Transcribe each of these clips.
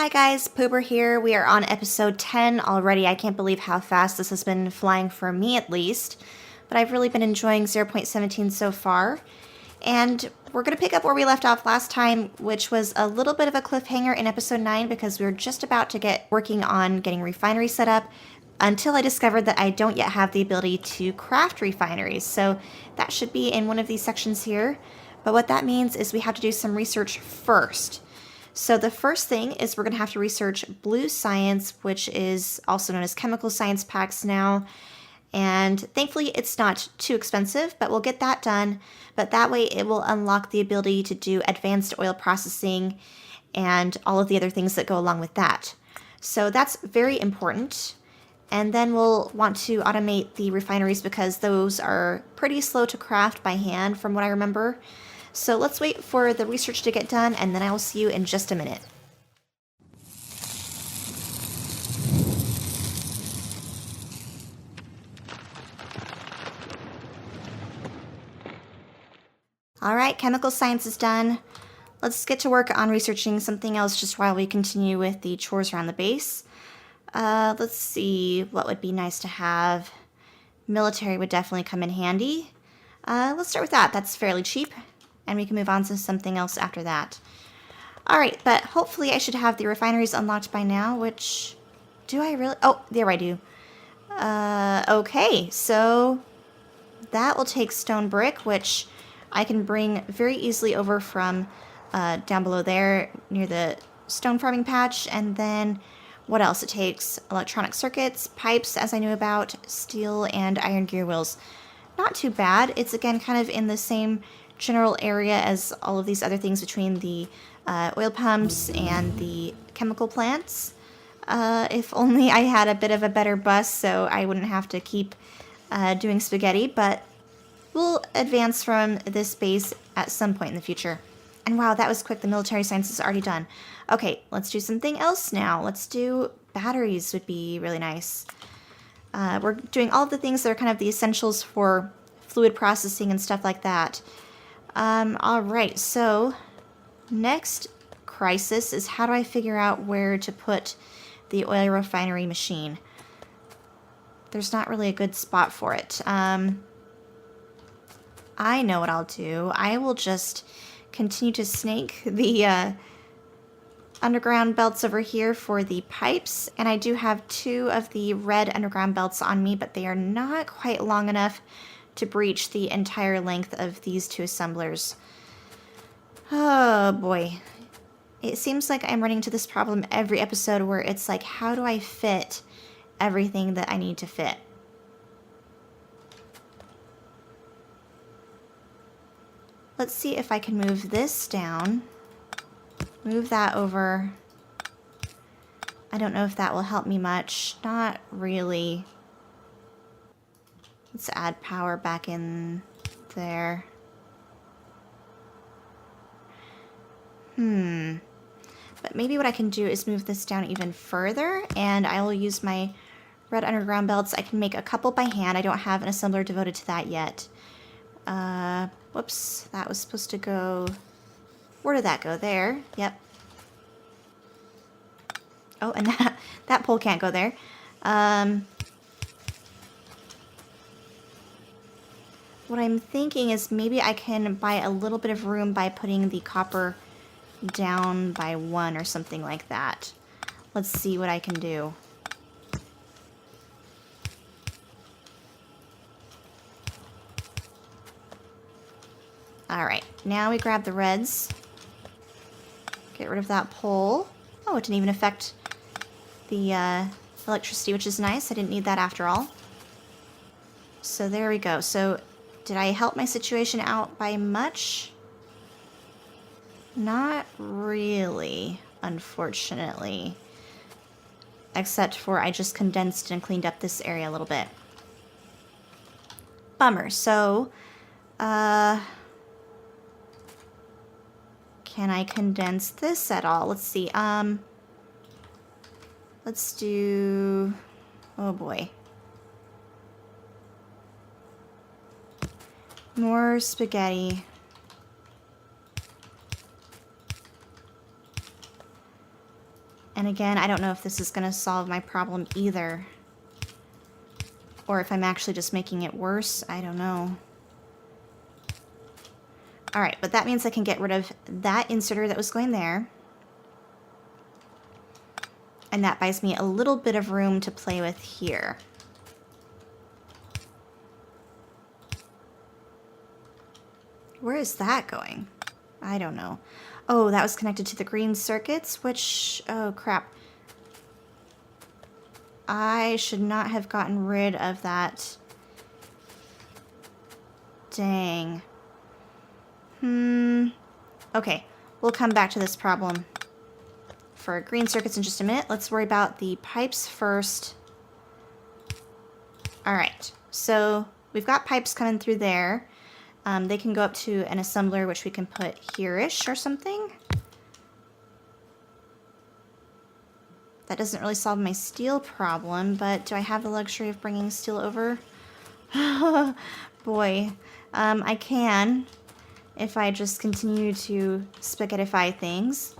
Hi guys, Poober here. We are on episode 10 already. I can't believe how fast this has been flying for me at least, but I've really been enjoying 0.17 so far. And we're going to pick up where we left off last time, which was a little bit of a cliffhanger in episode 9 because we were just about to get working on getting refinery set up until I discovered that I don't yet have the ability to craft refineries. So that should be in one of these sections here. But what that means is we have to do some research first. So the first thing is we're going to have to research blue science, which is also known as chemical science packs now. And thankfully it's not too expensive, but we'll get that done. But that way it will unlock the ability to do advanced oil processing and all of the other things that go along with that. So that's very important. And then we'll want to automate the refineries because those are pretty slow to craft by hand from what I remember. So let's wait for the research to get done, and then I will see you in just a minute. Alright, chemical science is done. Let's get to work on researching something else just while we continue with the chores around the base. Let's see what would be nice to have. Military would definitely come in handy. Let's start with that. That's fairly cheap. And we can move on to something else after that. Alright, but hopefully I should have the refineries unlocked by now, which... Do I really? Oh, there I do. Okay, so... That will take stone brick, which I can bring very easily over from down below there, near the stone farming patch, and then... What else? It takes electronic circuits, pipes, as I knew about, steel, and iron gear wheels. Not too bad. It's, again, kind of in the same... general area as all of these other things between the oil pumps and the chemical plants. If only I had a bit of a better bus so I wouldn't have to keep doing spaghetti, but we'll advance from this base at some point in the future. And wow, that was quick. The military science is already done. Okay, let's do something else now. Let's do batteries would be really nice. We're doing all of the things that are kind of the essentials for fluid processing and stuff like that. Alright, so next crisis is how do I figure out where to put the oil refinery machine? There's not really a good spot for it. I know what I'll do. I will just continue to snake the underground belts over here for the pipes, and I do have 2 of the red underground belts on me, but they are not quite long enough to breach the entire length of these 2 assemblers. Oh boy. It seems like I'm running into this problem every episode where it's like, how do I fit everything that I need to fit? Let's see if I can move this down. Move that over. I don't know if that will help me much. Not really. Let's add power back in there. But maybe what I can do is move this down even further, and I will use my red underground belts. I can make a couple by hand. I don't have an assembler devoted to that yet. Whoops. That was supposed to go... Where did that go? There. Yep. Oh, and that pole can't go there. What I'm thinking is maybe I can buy a little bit of room by putting the copper down by 1 or something like that. Let's see what I can do. Alright, now we grab the reds. Get rid of that pole. Oh, it didn't even affect the electricity, which is nice. I didn't need that after all. So there we go. So... Did I help my situation out by much? Not really, unfortunately. Except for I just condensed and cleaned up this area a little bit. Bummer. So, can I condense this at all? Let's see. Let's do... Oh boy. More spaghetti. And again, I don't know if this is going to solve my problem either. Or if I'm actually just making it worse. I don't know. Alright, but that means I can get rid of that inserter that was going there. And that buys me a little bit of room to play with here. Where is that going? I don't know. Oh, that was connected to the green circuits, which... oh, crap. I should not have gotten rid of that. Dang. Okay, we'll come back to this problem for green circuits in just a minute. Let's worry about the pipes first. Alright, so we've got pipes coming through there. They can go up to an assembler, which we can put here-ish or something. That doesn't really solve my steel problem, but do I have the luxury of bringing steel over? Boy, I can if I just continue to spaghettify things.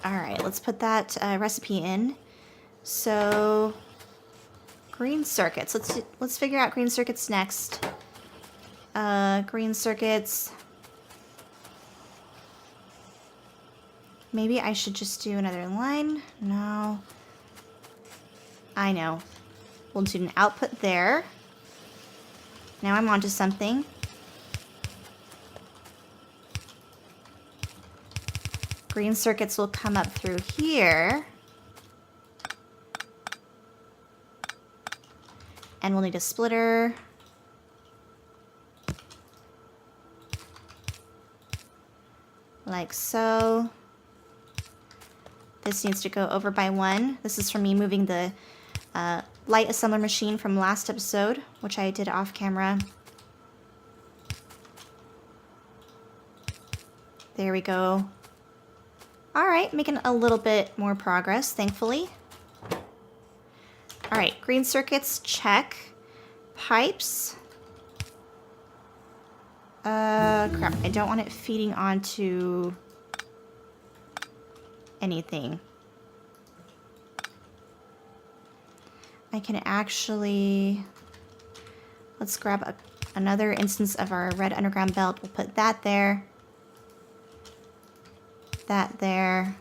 Alright, let's put that recipe in. So, green circuits. Let's figure out green circuits next. Green circuits. Maybe I should just do another line. No. I know. We'll do an output there. Now I'm onto something. Green circuits will come up through here. And we'll need a splitter. Like so. This needs to go over by 1. This is from me moving the light assembler machine from last episode, which I did off camera. There we go. Alright, making a little bit more progress, thankfully. Alright, green circuits, check. Pipes. Crap, I don't want it feeding onto anything. I can actually... let's grab another instance of our red underground belt. We'll put that there. That there.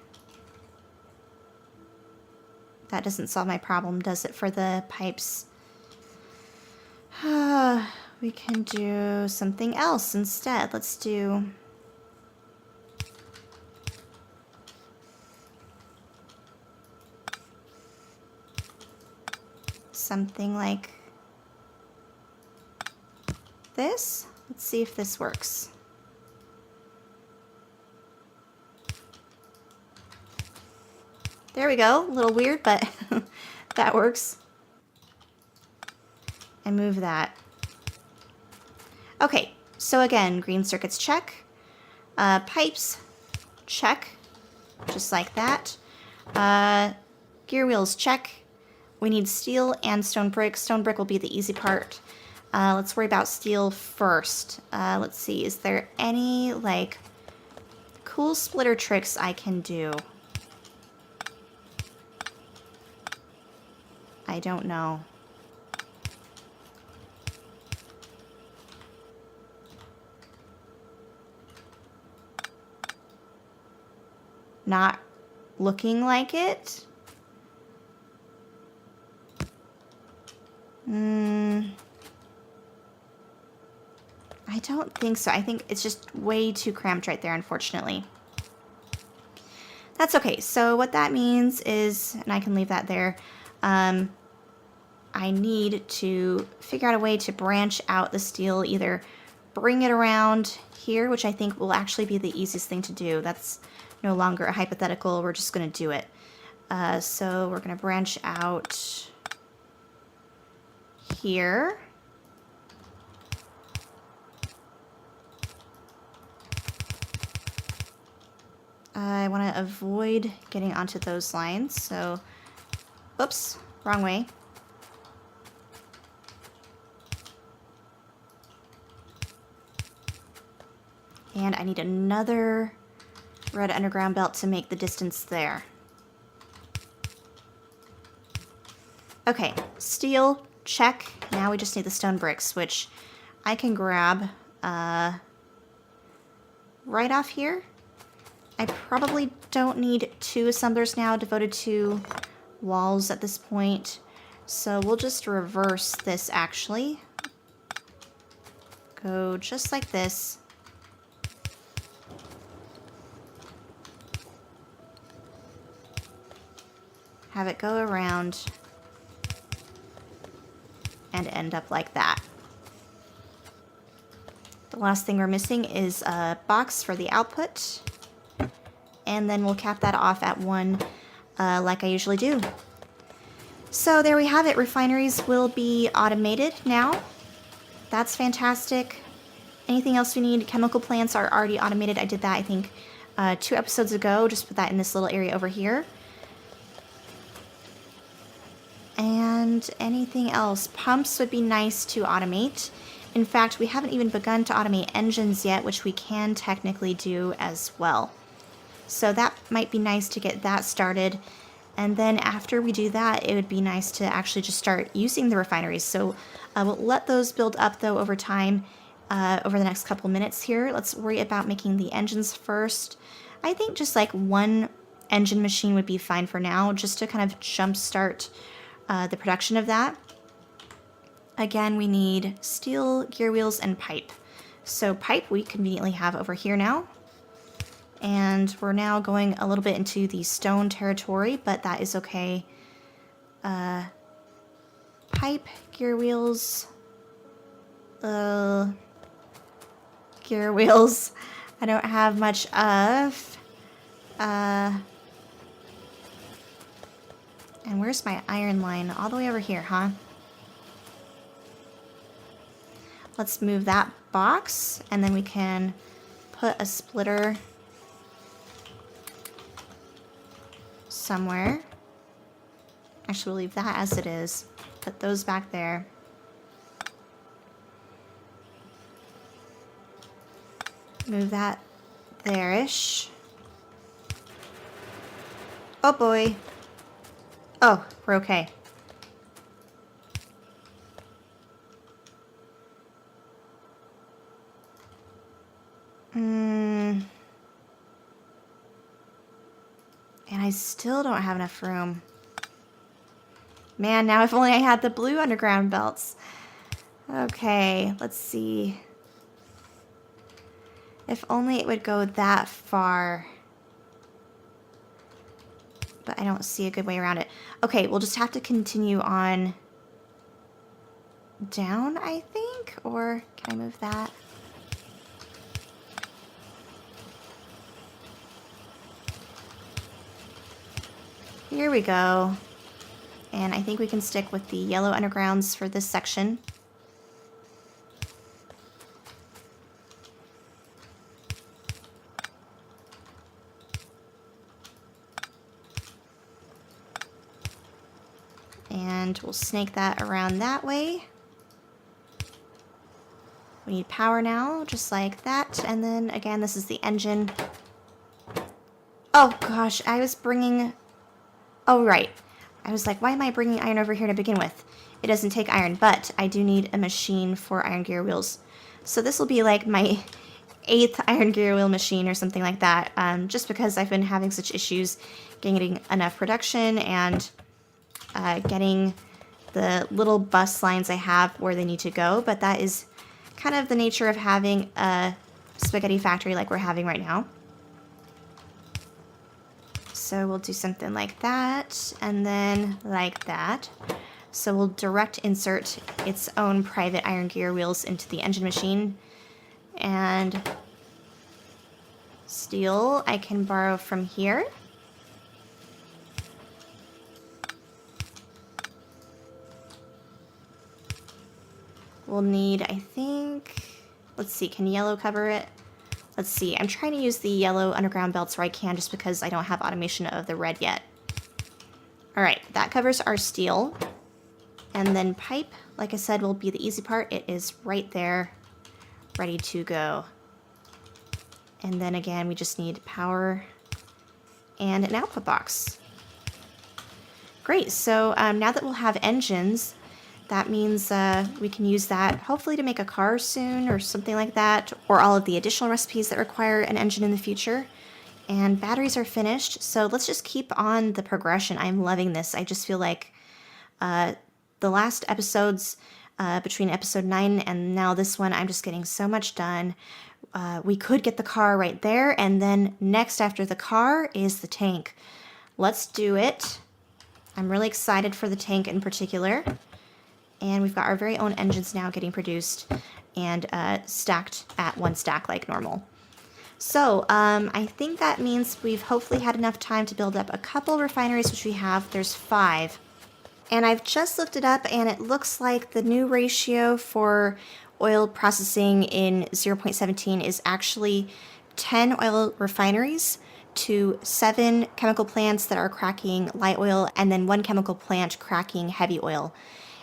That doesn't solve my problem, does it, for the pipes? We can do something else instead. Let's do... something like this. Let's see if this works. There we go. A little weird, but that works. And move that. Okay, so again, green circuits check. Pipes check, just like that. Gear wheels check. We need steel and stone brick. Stone brick will be the easy part. Let's worry about steel first. Let's see, is there any, like, cool splitter tricks I can do? I don't know. Not looking like it. I don't think so. I think it's just way too cramped right there, unfortunately. That's okay. So what that means is, and I can leave that there, I need to figure out a way to branch out the steel, either bring it around here, which I think will actually be the easiest thing to do. That's no longer a hypothetical. We're just going to do it. So we're going to branch out here. I want to avoid getting onto those lines, so... Oops, wrong way. And I need another red underground belt to make the distance there. Okay, steel, check. Now we just need the stone bricks, which I can grab right off here. I probably don't need 2 assemblers now devoted to walls at this point. So we'll just reverse this actually. Go just like this. Have it go around and end up like that. The last thing we're missing is a box for the output. And then we'll cap that off at 1 like I usually do. So there we have it. Refineries will be automated now. That's fantastic. Anything else we need? Chemical plants are already automated. I did that, I think, 2 episodes ago. Just put that in this little area over here. And anything else? Pumps would be nice to automate. In fact, we haven't even begun to automate engines yet, which we can technically do as well. So that might be nice to get that started. And then after we do that, it would be nice to actually just start using the refineries. So we'll let those build up, though, over time, over the next couple minutes here. Let's worry about making the engines first. I think just like 1 engine machine would be fine for now, just to kind of jumpstart the production of that. Again, we need steel, gear wheels, and pipe. So pipe we conveniently have over here now. And we're now going a little bit into the stone territory, but that is okay. Pipe, gear wheels. Gear wheels. I don't have much of. And where's my iron line? All the way over here, huh? Let's move that box, and then we can put a splitter somewhere. Actually, we'll leave that as it is. Put those back there. Move that there-ish. Oh boy. Oh, we're okay. And I still don't have enough room. Man, now if only I had the blue underground belts. Okay, let's see. If only it would go that far. But I don't see a good way around it. Okay, we'll just have to continue on down, I think? Or can I move that? Here we go. And I think we can stick with the yellow undergrounds for this section. And we'll snake that around that way. We need power now, just like that. And then again, this is the engine. Oh gosh, I was bringing... Oh, right. I was like, why am I bringing iron over here to begin with? It doesn't take iron, but I do need a machine for iron gear wheels. So this will be like my 8th iron gear wheel machine or something like that, just because I've been having such issues getting enough production and getting the little bus lines I have where they need to go. But that is kind of the nature of having a spaghetti factory like we're having right now. So we'll do something like that, and then like that. So we'll direct insert its own private iron gear wheels into the engine machine. And steel I can borrow from here. We'll need, I think, let's see, can yellow cover it? Let's see, I'm trying to use the yellow underground belts where I can just because I don't have automation of the red yet. Alright, that covers our steel. And then pipe, like I said, will be the easy part. It is right there, ready to go. And then again, we just need power and an output box. Great, so now that we'll have engines, that means we can use that hopefully to make a car soon or something like that, or all of the additional recipes that require an engine in the future. And batteries are finished, so let's just keep on the progression. I'm loving this. I just feel like the last episodes, between episode 9 and now this one, I'm just getting so much done. We could get the car right there, and then next after the car is the tank. Let's do it. I'm really excited for the tank in particular. And we've got our very own engines now getting produced and stacked at 1 stack like normal. So I think that means we've hopefully had enough time to build up a couple refineries, which we have. There's 5. And I've just looked it up, and it looks like the new ratio for oil processing in 0.17 is actually 10 oil refineries to 7 chemical plants that are cracking light oil, and then 1 chemical plant cracking heavy oil.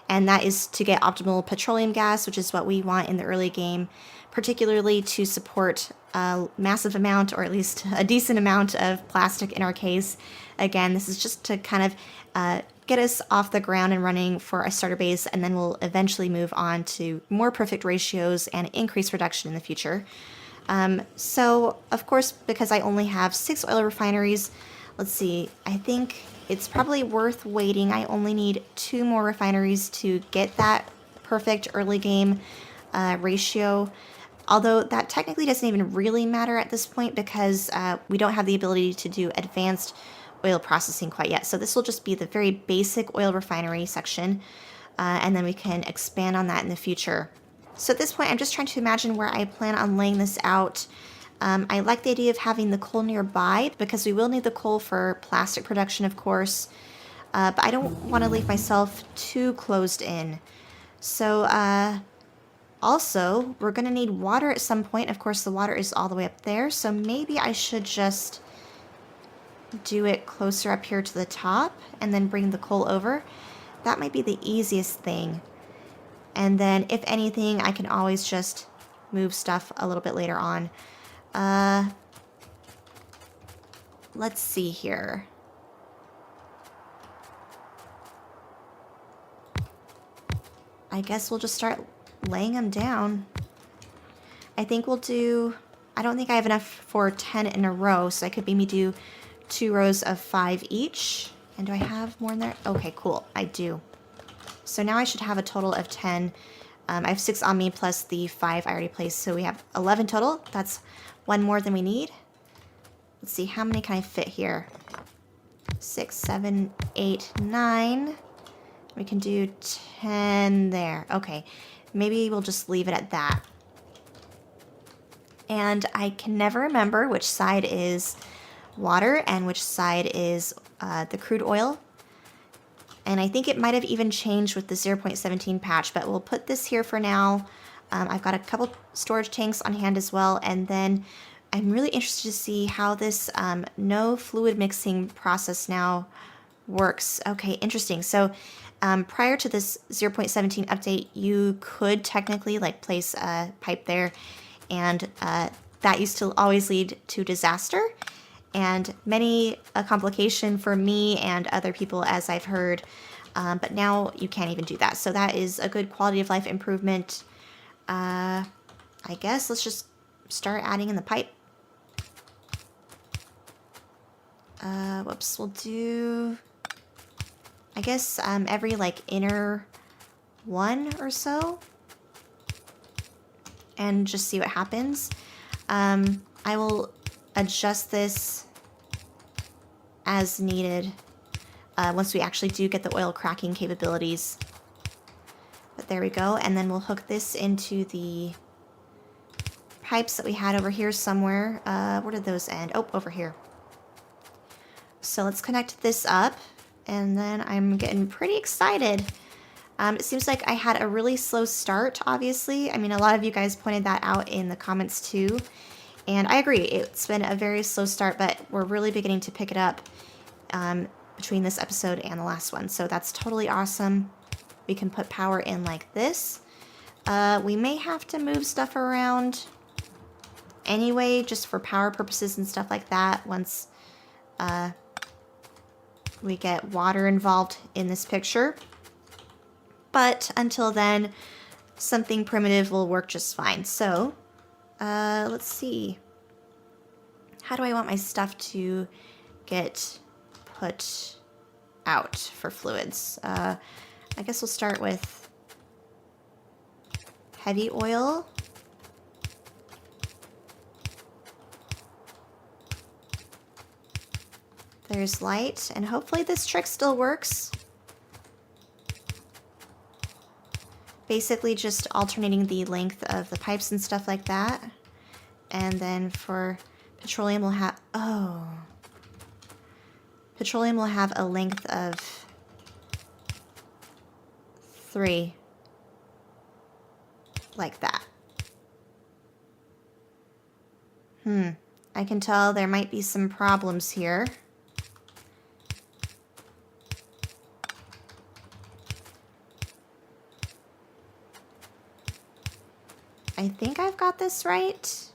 And that is to get optimal petroleum gas, which is what we want in the early game, particularly to support a massive amount, or at least a decent amount, of plastic in our case. Again, this is just to kind of get us off the ground and running for a starter base, and then we'll eventually move on to more perfect ratios and increased production in the future. So, of course, because I only have 6 oil refineries, let's see, I think it's probably worth waiting. I only need 2 more refineries to get that perfect early game ratio. Although that technically doesn't even really matter at this point, because we don't have the ability to do advanced oil processing quite yet. So this will just be the very basic oil refinery section, and then we can expand on that in the future. So at this point, I'm just trying to imagine where I plan on laying this out. I like the idea of having the coal nearby, because we will need the coal for plastic production, of course. But I don't want to leave myself too closed in. So also, we're going to need water at some point. Of course, the water is all the way up there. So maybe I should just do it closer up here to the top and then bring the coal over. That might be the easiest thing. And then, if anything, I can always just move stuff a little bit later on. Let's see here. I guess we'll just start laying them down. I think we'll do... I don't think I have enough for 10 in a row, so I could maybe do 2 rows of 5 each. And do I have more in there? Okay, cool. I do. So now I should have a total of 10. I have 6 on me plus the 5 I already placed, so we have 11 total. That's 1 more than we need. Let's see, how many can I fit here? 6, 7, 8, 9. We can do 10 there. Okay, maybe we'll just leave it at that. And I can never remember which side is water and which side is the crude oil. And I think it might have even changed with the 0.17 patch, but we'll put this here for now. I've got a couple storage tanks on hand as well, and then I'm really interested to see how this no fluid mixing process now works. Okay, interesting. So prior to this 0.17 update, you could technically like place a pipe there, and that used to always lead to disaster and many a complication for me and other people, as I've heard. But now you can't even do that. So that is a good quality of life improvement. I guess let's just start adding in the pipe. Whoops, we'll do, I guess, every like inner 1 or so. And just see what happens. I will adjust this as needed once we actually do get the oil cracking capabilities. But there we go, and then we'll hook this into the pipes that we had over here somewhere. Where did those end? Oh, over here. So let's connect this up, and then I'm getting pretty excited. It seems like I had a really slow start, obviously. I mean, a lot of you guys pointed that out in the comments too. And I agree, it's been a very slow start, but we're really beginning to pick it up between this episode and the last one. So that's totally awesome. We can put power in like this. We may have to move stuff around anyway, just for power purposes and stuff like that, once we get water involved in this picture. But until then, something primitive will work just fine. So, let's see. How do I want my stuff to get put out for fluids? I guess we'll start with heavy oil. There's light, and hopefully this trick still works. Basically just alternating the length of the pipes and stuff like that. And then for petroleum we'll have, petroleum will have a length of 3. Like that. I can tell there might be some problems here. I think I've got this right.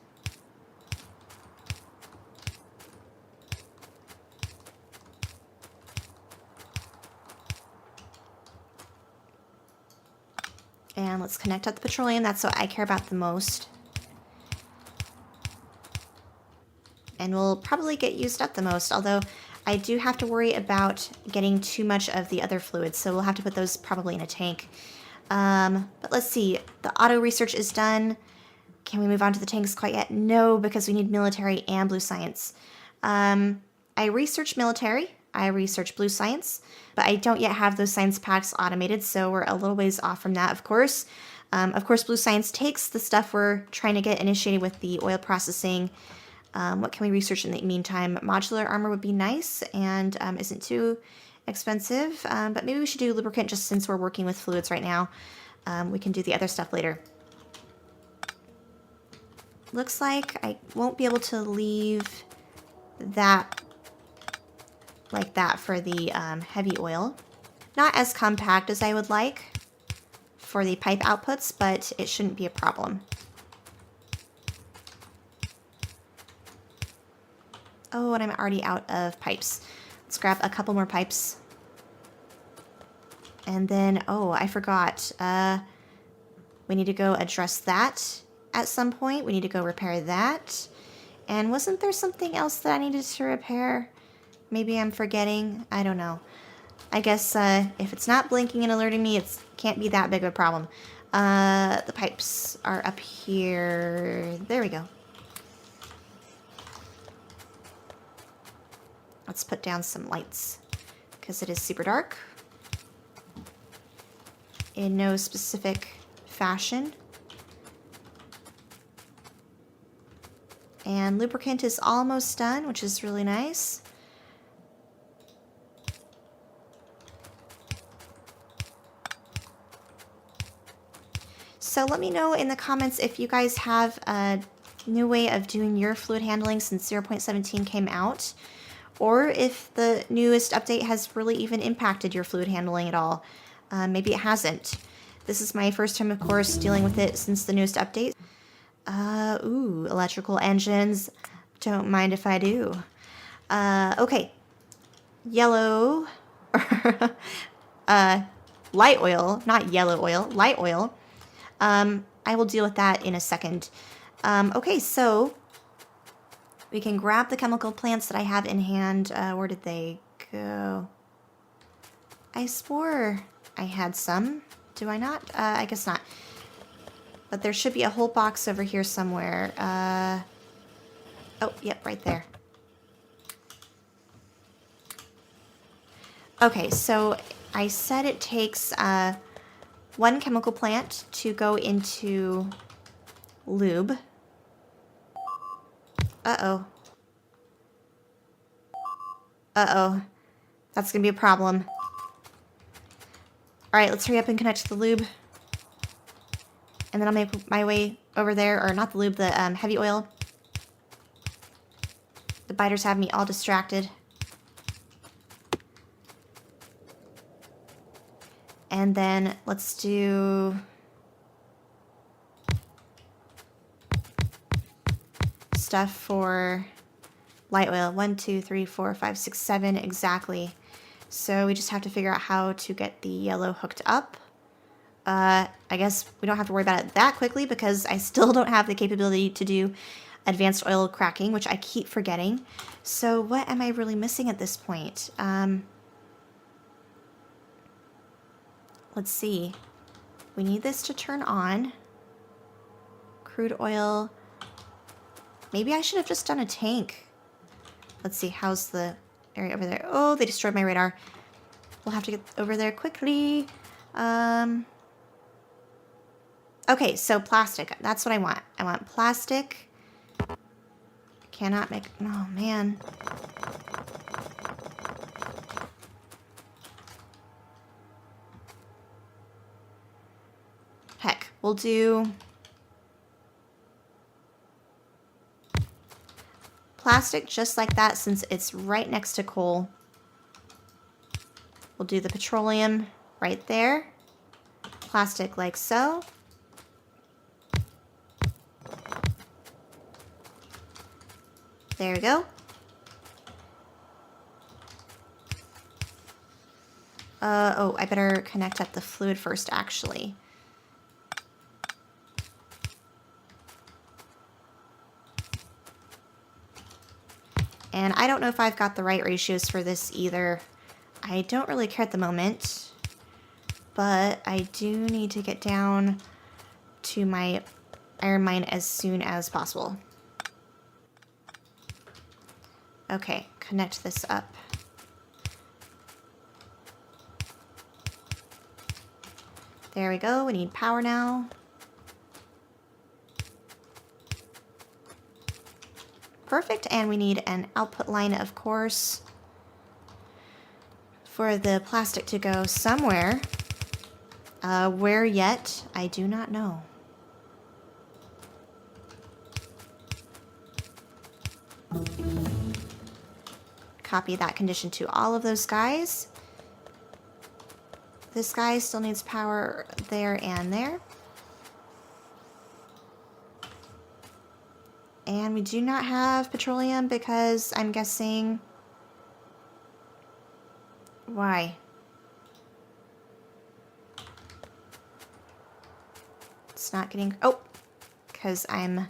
And let's connect up the petroleum. That's what I care about the most. And will probably get used up the most, although I do have to worry about getting too much of the other fluids, so we'll have to put those probably in a tank. But let's see, the auto research is done. Can we move on to the tanks quite yet? No, because we need military and blue science. I researched military, I researched blue science, but I don't yet have those science packs automated, so we're a little ways off from that, of course. Blue science takes the stuff we're trying to get initiated with the oil processing. What can we research in the meantime? Modular armor would be nice and isn't too expensive, but maybe we should do lubricant just since we're working with fluids right now. We can do the other stuff later. Looks like I won't be able to leave that like that for the heavy oil. Not as compact as I would like for the pipe outputs, but it shouldn't be a problem. Oh, and I'm already out of pipes. Let's grab a couple more pipes. And then, oh, I forgot. We need to go address that at some point. We need to go repair that. And wasn't there something else that I needed to repair? Maybe I'm forgetting. I don't know. I guess if it's not blinking and alerting me, it can't be that big of a problem. The pipes are up here. There we go. Let's put down some lights because it is super dark. In no specific fashion. And lubricant is almost done, which is really nice. So let me know in the comments if you guys have a new way of doing your fluid handling since 0.17 came out, or if the newest update has really even impacted your fluid handling at all. Maybe it hasn't. This is my first time, of course, dealing with it since the newest update. Ooh, electrical engines. Don't mind if I do. Okay. Yellow. Light oil, not yellow oil, light oil. I will deal with that in a second. Okay, so we can grab the chemical plants that I have in hand. Where did they go? I swore I had some. Do I not? I guess not. But there should be a whole box over here somewhere. Oh, yep, right there. Okay, so I said it takes one chemical plant to go into lube. Uh-oh. Uh-oh. That's gonna be a problem. Alright, let's hurry up and connect to the lube. And then I'll make my way over there, or not the lube, the heavy oil. The biters have me all distracted. And then let's do stuff for light oil. 1, 2, 3, 4, 5, 6, 7 exactly. So we just have to figure out how to get the yellow hooked up. I guess we don't have to worry about it that quickly because I still don't have the capability to do advanced oil cracking, which I keep forgetting. So what am I really missing at this point? Let's see. We need this to turn on. Crude oil. Maybe I should have just done a tank. Let's see, how's the area over there? Oh, they destroyed my radar. We'll have to get over there quickly. Okay, so plastic. That's what I want. I want plastic. Cannot make... Oh, man. Heck, we'll do... plastic just like that since it's right next to coal. We'll do the petroleum right there. Plastic like so. There we go. Oh, I better connect up the fluid first, actually. And I don't know if I've got the right ratios for this either. I don't really care at the moment, but I do need to get down to my iron mine as soon as possible. Okay, connect this up. There we go, we need power now. Perfect, and we need an output line, of course, for the plastic to go somewhere. Where yet, I do not know. Copy that condition to all of those guys. This guy still needs power there and there. And we do not have petroleum because I'm guessing... Why? It's not getting... Oh! Because I'm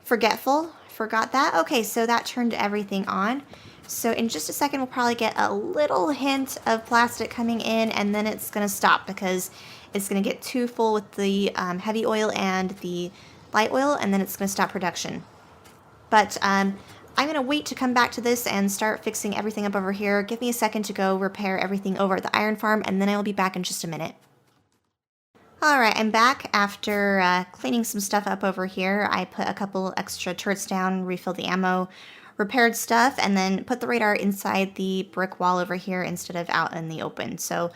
forgetful. Forgot that. Okay, so that turned everything on. So in just a second, we'll probably get a little hint of plastic coming in, and then it's going to stop because it's going to get too full with the heavy oil and the light oil, and then it's going to stop production. But I'm going to wait to come back to this and start fixing everything up over here. Give me a second to go repair everything over at the iron farm, and then I will be back in just a minute. Alright, I'm back after cleaning some stuff up over here. I put a couple extra turrets down, refilled the ammo, repaired stuff, and then put the radar inside the brick wall over here instead of out in the open. So,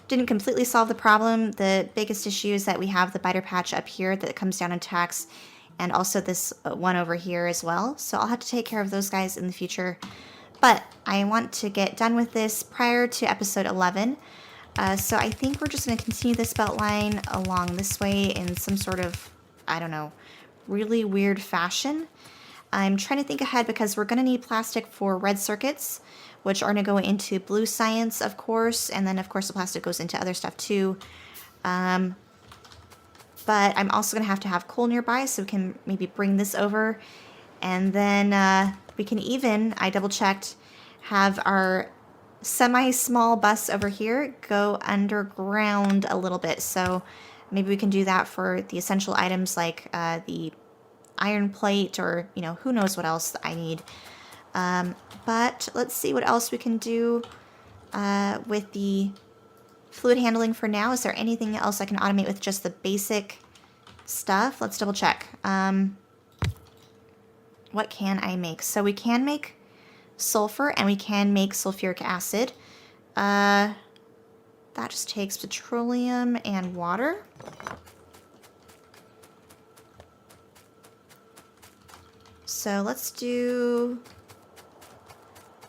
didn't completely solve the problem. The biggest issue is that we have the biter patch up here that comes down and attacks, and also this one over here as well. So I'll have to take care of those guys in the future. But I want to get done with this prior to episode 11. So I think we're just going to continue this belt line along this way in some sort of, I don't know, really weird fashion. I'm trying to think ahead because we're going to need plastic for red circuits, which are going to go into blue science, of course, and then, of course, the plastic goes into other stuff, too. But I'm also going to have coal nearby, so we can maybe bring this over, and then we can even, I double-checked, have our semi-small bus over here go underground a little bit, so maybe we can do that for the essential items like the iron plate, or, you know, who knows what else I need. But let's see what else we can do with the fluid handling for now. Is there anything else I can automate with just the basic stuff? Let's double check. What can I make? So we can make sulfur and we can make sulfuric acid. That just takes petroleum and water. So let's do...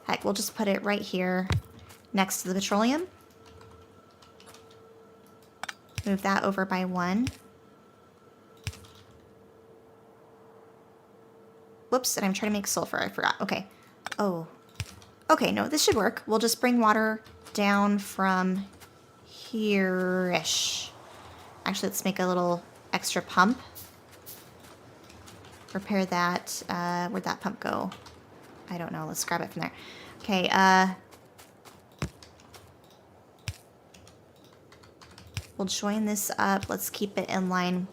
Heck, we'll just put it right here next to the petroleum. Move that over by 1. whoops, and I'm trying to make sulfur. I forgot. Okay. Oh. Okay, no, this should work. We'll just bring water down from here-ish. Actually, let's make a little extra pump. Repair that. Where'd that pump go? I don't know. Let's grab it from there. Okay, we'll join this up. Let's keep it in line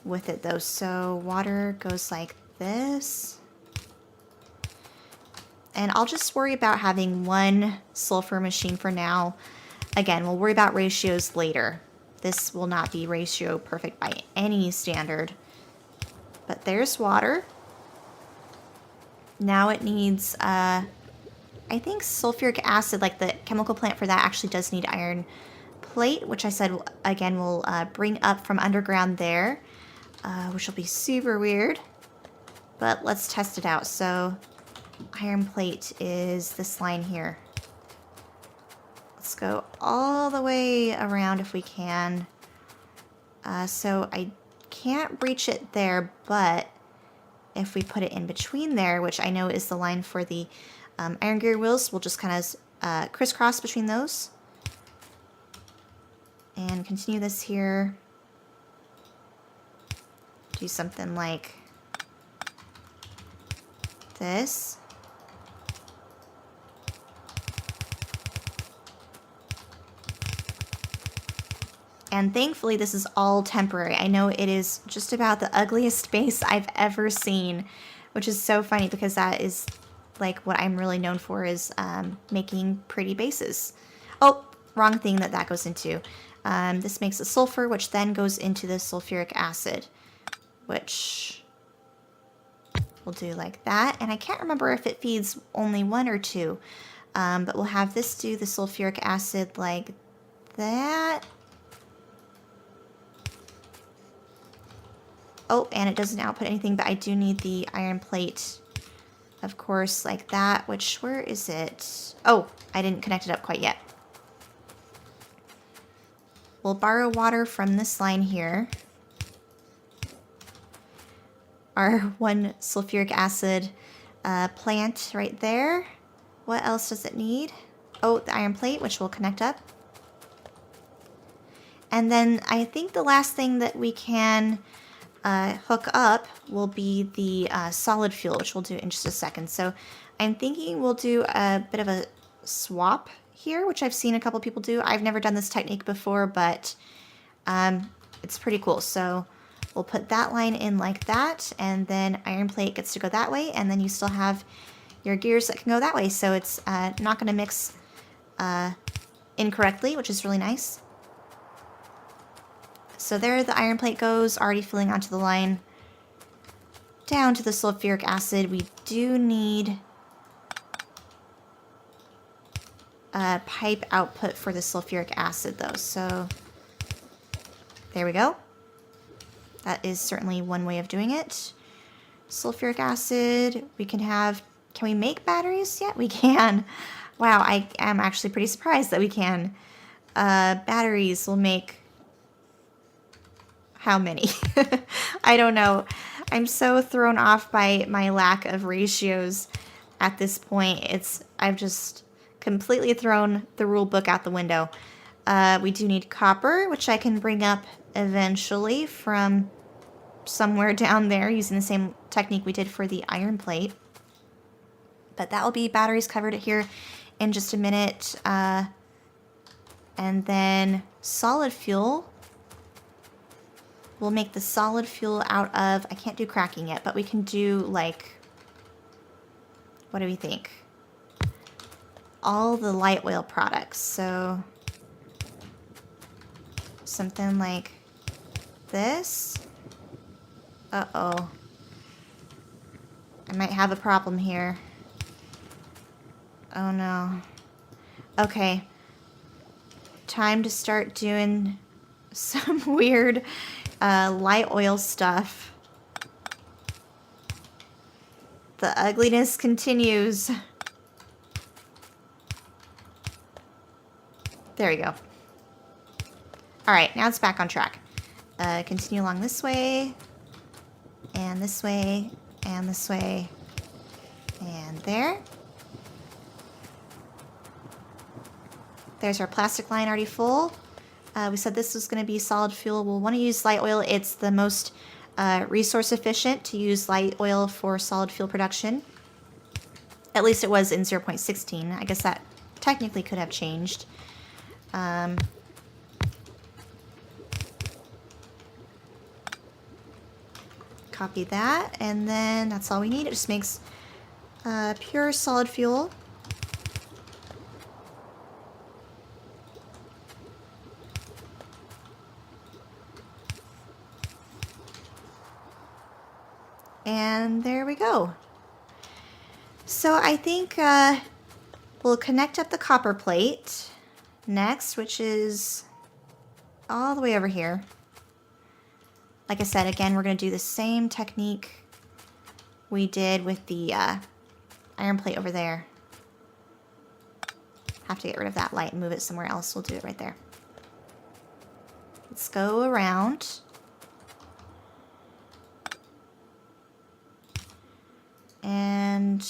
with it, though. So water goes like this. And I'll just worry about having one sulfur machine for now. Again, we'll worry about ratios later. This will not be ratio perfect by any standard. But there's water. Now it needs, I think sulfuric acid, like the chemical plant for that actually does need iron plate, which I said, again, we'll bring up from underground there, which will be super weird. But let's test it out. So iron plate is this line here. Let's go all the way around if we can. So I can't reach it there, but if we put it in between there, which I know is the line for the iron gear wheels, we'll just kind of crisscross between those. And continue this here. Do something like this. And thankfully this is all temporary. I know it is just about the ugliest base I've ever seen, which is so funny because that is like what I'm really known for, is making pretty bases. Oh, wrong thing that goes into. This makes a sulfur, which then goes into the sulfuric acid, which we'll do like that. And I can't remember if it feeds only one or two, but we'll have this do the sulfuric acid like that. Oh, and it doesn't output anything, but I do need the iron plate, of course, like that, which, where is it? Oh, I didn't connect it up quite yet. We'll borrow water from this line here. Our one sulfuric acid plant right there. What else does it need? Oh, the iron plate, which we'll connect up. And then I think the last thing that we can hook up will be the solid fuel, which we'll do in just a second. So I'm thinking we'll do a bit of a swap here, which I've seen a couple people do. I've never done this technique before, but it's pretty cool. So we'll put that line in like that, and then iron plate gets to go that way, and then you still have your gears that can go that way. So it's not going to mix incorrectly, which is really nice. So there the iron plate goes, already filling onto the line. Down to the sulfuric acid. We do need a pipe output for the sulfuric acid though. So there we go. That is certainly one way of doing it. Sulfuric acid, we can have, can we make batteries yet? We can. Wow, I am actually pretty surprised that we can. Batteries will make, how many? I don't know. I'm so thrown off by my lack of ratios at this point. I've just completely thrown the rule book out the window. We do need copper, which I can bring up eventually from somewhere down there using the same technique we did for the iron plate. But that will be batteries covered here in just a minute. And then solid fuel. We'll make the solid fuel out of, I can't do cracking yet, but we can do like, what do we think? All the light oil products. So something like this. Uh-oh. I might have a problem here. Oh no. Okay. Time to start doing some weird light oil stuff. The ugliness continues. There we go. Alright, now it's back on track. Continue along this way, and and this way, and there. There's our plastic line already full. We said this was going to be solid fuel. We'll want to use light oil. It's the most resource efficient to use light oil for solid fuel production. At least it was in 0.16. I guess that technically could have changed. Copy that, and then that's all we need. It just makes pure solid fuel. And there we go. So I think we'll connect up the copper plate next, which is all the way over here. Like I said, again, we're going to do the same technique we did with the iron plate over there. Have to get rid of that light and move it somewhere else. We'll do it right there. Let's go around. And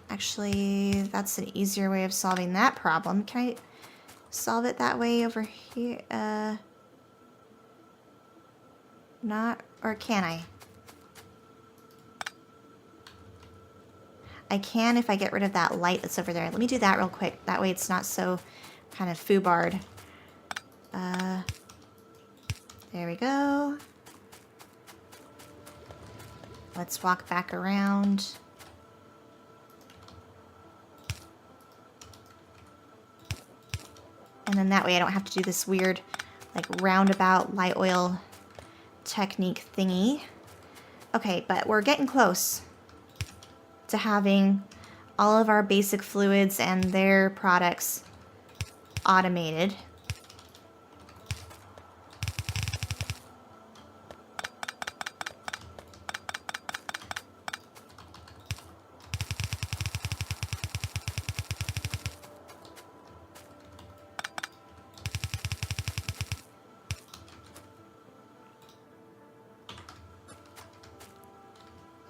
actually, that's an easier way of solving that problem. Can I solve it that way over here? Not, or can I? I can if I get rid of that light that's over there. Let me do that real quick. That way it's not so kind of foobarred. There we go. Let's walk back around. And then that way I don't have to do this weird, like, roundabout light oil technique thingy. Okay, but we're getting close to having all of our basic fluids and their products automated.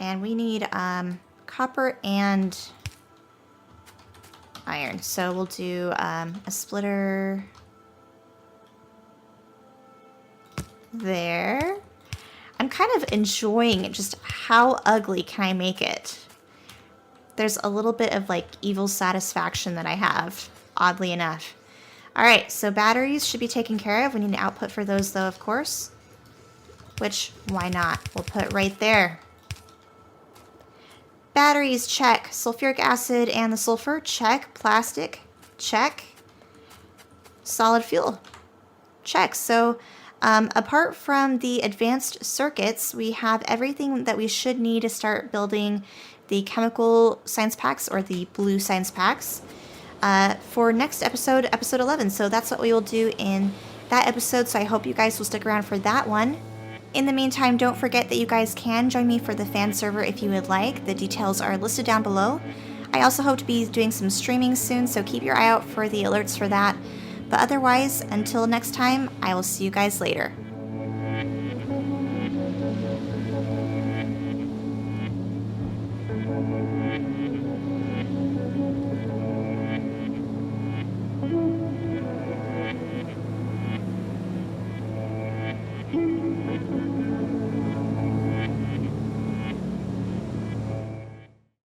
And we need copper and iron. So we'll do a splitter there. I'm kind of enjoying just how ugly can I make it. There's a little bit of like evil satisfaction that I have, oddly enough. All right, so batteries should be taken care of. We need an output for those though, of course. Which, why not? We'll put right there. Batteries, check. Sulfuric acid and the sulfur, check. Plastic, check. Solid fuel, check. So apart from the advanced circuits, we have everything that we should need to start building the chemical science packs, or the blue science packs, for next episode, episode 11. So that's what we will do in that episode. So I hope you guys will stick around for that one. In the meantime, don't forget that you guys can join me for the fan server if you would like. The details are listed down below. I also hope to be doing some streaming soon, so keep your eye out for the alerts for that. But otherwise, until next time, I will see you guys later.